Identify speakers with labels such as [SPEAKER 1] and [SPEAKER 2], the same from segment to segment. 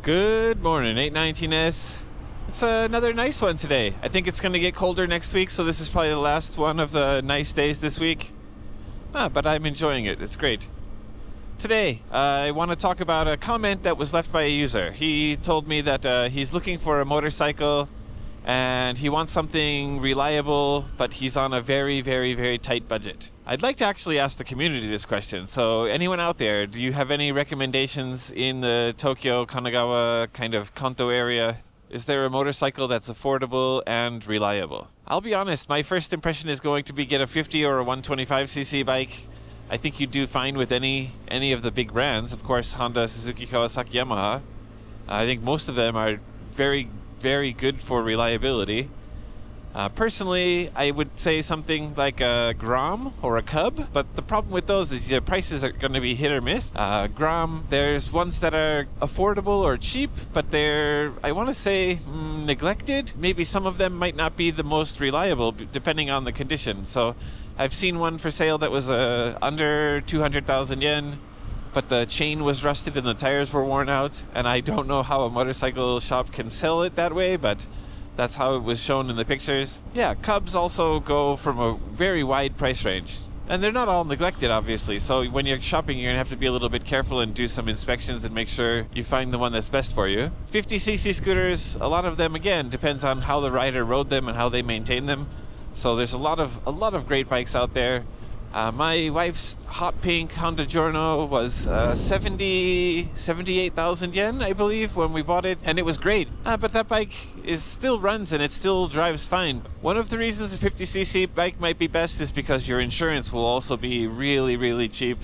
[SPEAKER 1] Good morning, 819S. It's another nice one today. I think it's going to get colder next week, so this is probably the last one of the nice days this week. But I'm enjoying it. It's great. Today, I want to talk about a comment that was left by a user. He told me that he's looking for a motorcycle and he wants something reliable, but he's on a very, very, very tight budget. I'd like to actually ask the community this question. So anyone out there, do you have any recommendations in the Tokyo, Kanagawa kind of Kanto area? Is there a motorcycle that's affordable and reliable? I'll be honest, my first impression is going to be get a 50 or a 125cc bike. I think you do fine with any of the big brands. Of course, Honda, Suzuki, Kawasaki, Yamaha. I think most of them are very, very good for reliability. Personally, I would say something like a Grom or a Cub, but the problem with those is your prices are going to be hit or miss. Grom, there's ones that are affordable or cheap, but they're, I want to say, neglected. Maybe some of them might not be the most reliable, depending on the condition. So I've seen one for sale that was under 200,000 yen, but the chain was rusted and the tires were worn out, and I don't know how a motorcycle shop can sell it that way, but that's how it was shown in the pictures. Yeah, Cubs also go from a very wide price range. And they're not all neglected, obviously, so when you're shopping, you're going to have to be a little bit careful and do some inspections and make sure you find the one that's best for you. 50cc scooters, a lot of them, again, depends on how the rider rode them and how they maintain them. So there's a lot of great bikes out there. My wife's hot pink Honda Giorno was 78,000 yen, I believe, when we bought it, and it was great. But that bike still runs and it still drives fine. One of the reasons a 50cc bike might be best is because your insurance will also be really, really cheap.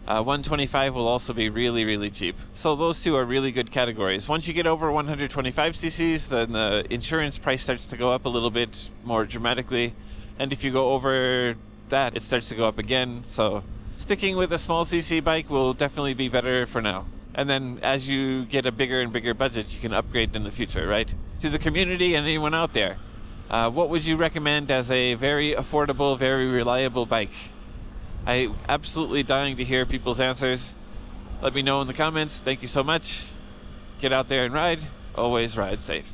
[SPEAKER 1] 125 will also be really, really cheap. So those two are really good categories. Once you get over 125cc's, then the insurance price starts to go up a little bit more dramatically. And if you go over that, it starts to go up again. So sticking with a small cc bike will definitely be better for now. And then as you get a bigger and bigger budget, you can upgrade in the future, right? To the community and anyone out there, what would you recommend as a very affordable, very reliable bike? I'm absolutely dying to hear people's answers. Let me know in the comments. Thank you so much. Get out there and ride. Always ride safe.